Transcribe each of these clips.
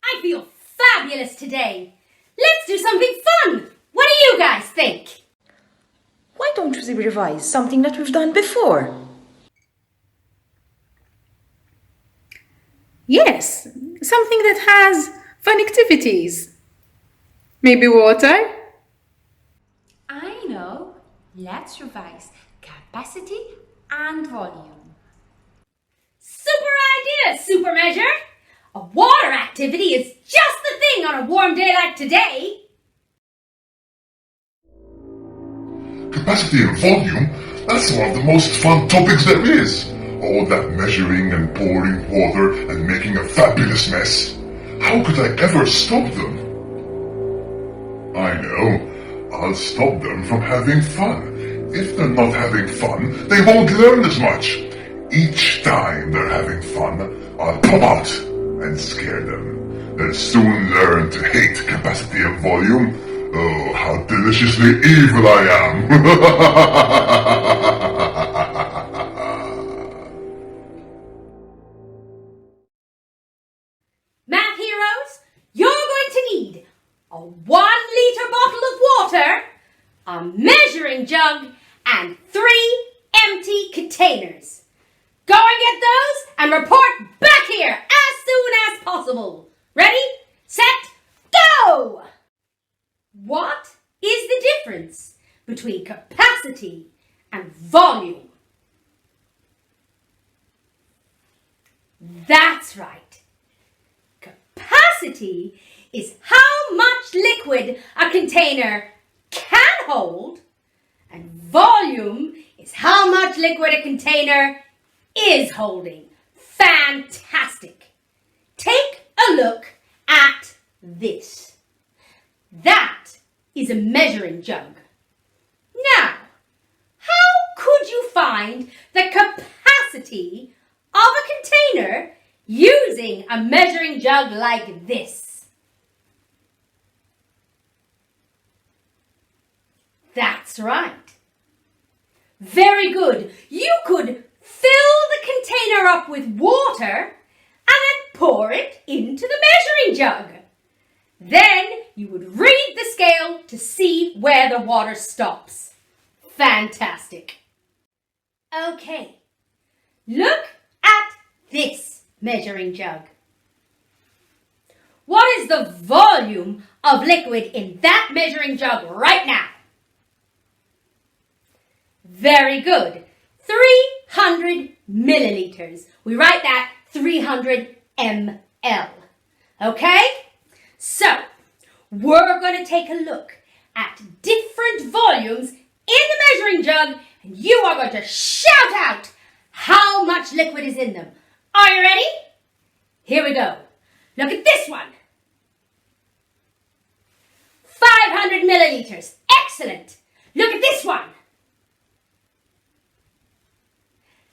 I feel fabulous today. Let's do something fun. What do you guys think? Why don't we revise something that we've done before? Yes, something that has fun activities. Maybe water? I know. Let's revise capacity and volume. Super idea, super measure. A water activity is just the thing on a warm day like today. Capacity and volume, that's one of the most fun topics there is. All that measuring and pouring water and making a fabulous mess. How could I ever stop them? I know, I'll stop them from having fun. If they're not having fun, they won't learn as much. Each time they're having fun, I'll come out and scare them. They'll soon learn to hate capacity and volume. Oh, how deliciously evil I am! Math heroes, you're going to need a 1-liter bottle of water, a measuring jug, and 3 empty containers. Go and get those and report back here as soon as possible. Ready, set, go! What is the difference between capacity and volume? That's right. Capacity is how much liquid a container can hold, and volume is how much liquid a container is holding. Fantastic. Take a look at this. That is a measuring jug. Now, how could you find the capacity of a container using a measuring jug like this? That's right. Very good. You could fill the container up with water and then pour it into the measuring jug. Then you would read the scale to see where the water stops. Fantastic. Okay, look at this measuring jug. What is the volume of liquid in that measuring jug right now? Very good. 300 milliliters. We write that 300 ml. Okay? So, we're going to take a look at different volumes in the measuring jug, and you are going to shout out how much liquid is in them. Are you ready? Here we go. Look at this one. 500 milliliters. Excellent. Look at this one.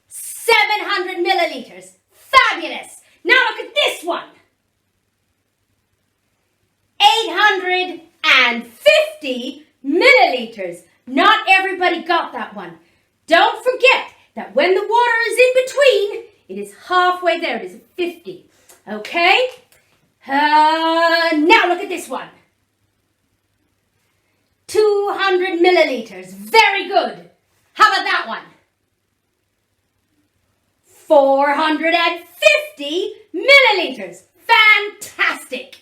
700 milliliters. Fabulous. Now look at this one. 850 milliliters. Not everybody got that one. Don't forget that when the water is in between, it is halfway there. It is 50. Okay? Now look at this one. 200 milliliters. Very good. How about that one? 450 milliliters. Fantastic.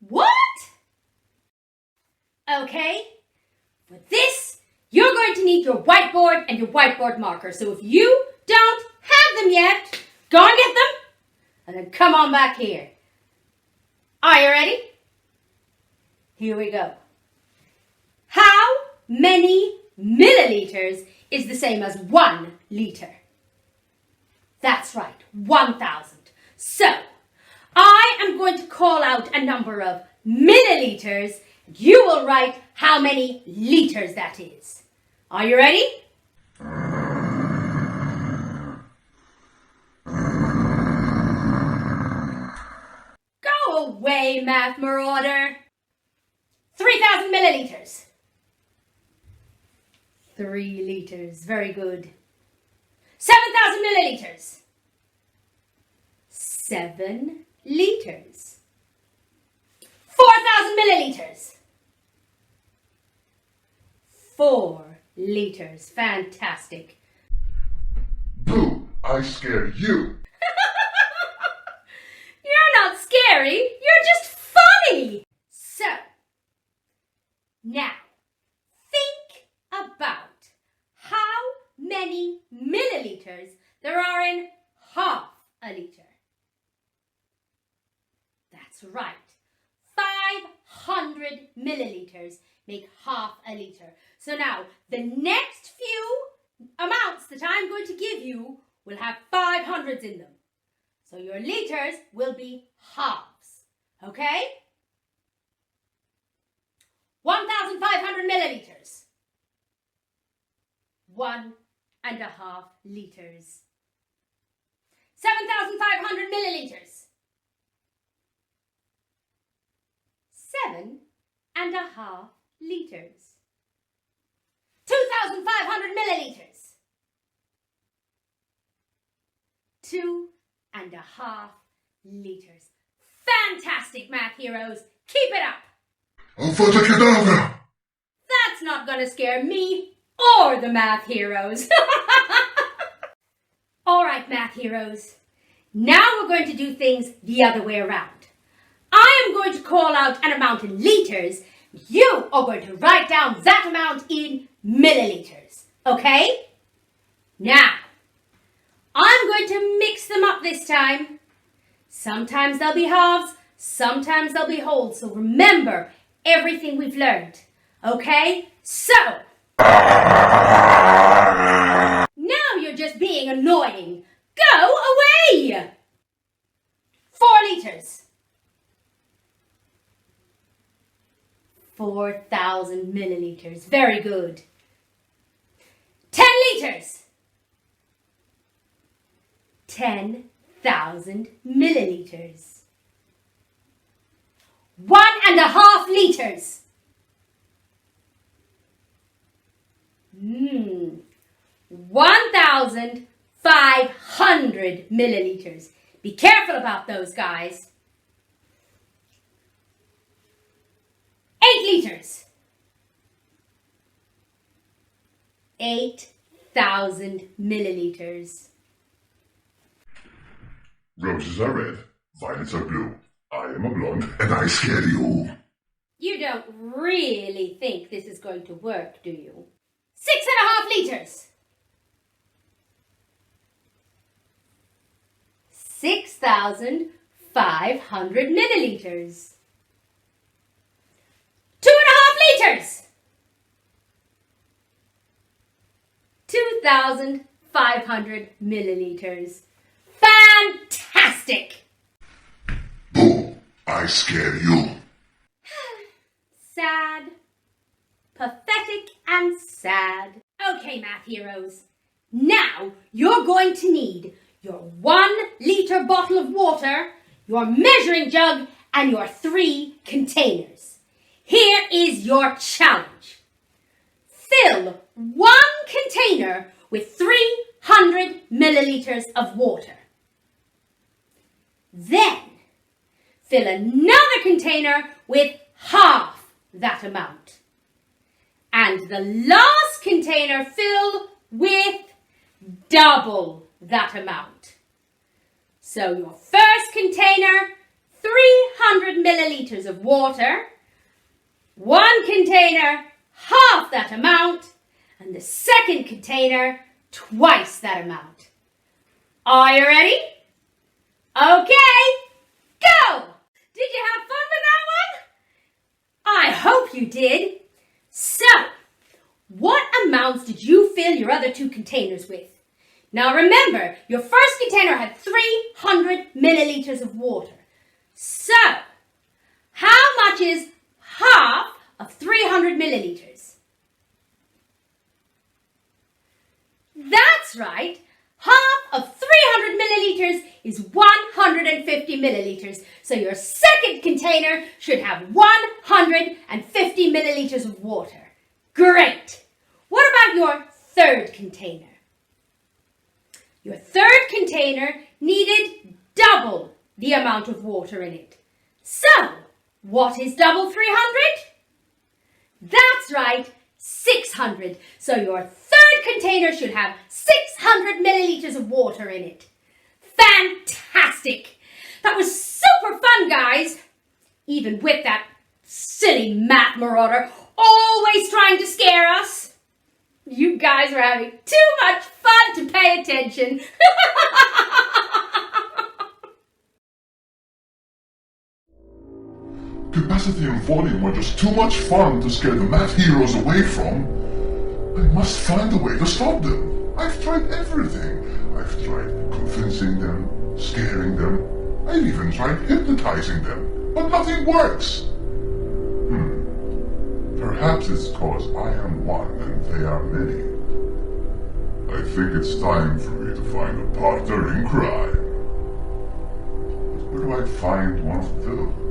What? Okay. For this, you're going to need your whiteboard and your whiteboard marker. So if you don't have them yet, go and get them and then come on back here. Are you ready? Here we go. How many milliliters is the same as 1 liter? That's right, 1,000. So, I am going to call out a number of milliliters. You will write how many liters that is. Are you ready? Go away, Math Marauder. 3,000 milliliters. 3 liters, very good. 7,000 milliliters. 7 liters. 4,000 milliliters. 4 liters. Fantastic. Boo! I scared you. You're not scary. You're just funny. So, now, think about how many milliliters there are in half a liter. That's right. 500 milliliters make half a liter. So now, the next few amounts that I'm going to give you will have 500s in them. So your liters will be halves. Okay? 1,500 milliliters. 1.5 liters. 7,500 milliliters. 7.5 liters. 2,500 milliliters. 2.5 liters. Fantastic, math heroes. Keep it up. Avada Kedavra! That's not going to scare me or the math heroes. All right, math heroes. Now we're going to do things the other way around. I am going to call out an amount in liters. You are going to write down that amount in milliliters. Okay? Now, I'm going to mix them up this time. Sometimes they'll be halves, sometimes they'll be wholes. So remember everything we've learned. Okay? So, now you're just being annoying. Go away! 4 liters. 4,000 milliliters. Very good. 10 liters. 10,000 milliliters. 1.5 liters. 1,500 milliliters. Be careful about those, guys. 8 liters. 8,000 milliliters. Roses are red, violets are blue. I am a blonde, and I scare you. You don't really think this is going to work, do you? 6.5 liters. 6,500 milliliters. 2.5 liters. 2,500 milliliters. Fantastic! Boo! I scare you. Sad. Pathetic and sad. Okay, math heroes. Now you're going to need your 1 liter bottle of water, your measuring jug, and your 3 containers. Here is your challenge. Fill 1 container with 300 milliliters of water. Then fill another container with half that amount. And the last container fill with double that amount. So your first container, 300 milliliters of water, 1 container, half that amount, and the second container, twice that amount. Are you ready? Okay, go! Did you have fun you did. So, what amounts did you fill your other two containers with? Now remember, your first container had 300 milliliters of water. So, how much is half of 300 milliliters? That's right. Half of 300 milliliters is 150 milliliters. So your second container should have 150 milliliters of water. Great. What about your third container? Your third container needed double the amount of water in it. So, what is double 300? That's right, 600. So your third container should have 600 milliliters of water in it. Fantastic! That was super fun, guys! Even with that silly Math Marauder always trying to scare us. You guys are having too much fun to pay attention. Capacity and volume are just too much fun to scare the math heroes away from. I must find a way to stop them. I've tried everything. I've tried convincing them, scaring them. I've even tried hypnotizing them, but nothing works. Perhaps it's because I am one and they are many. I think it's time for me to find a partner in crime. But where do I find one of those?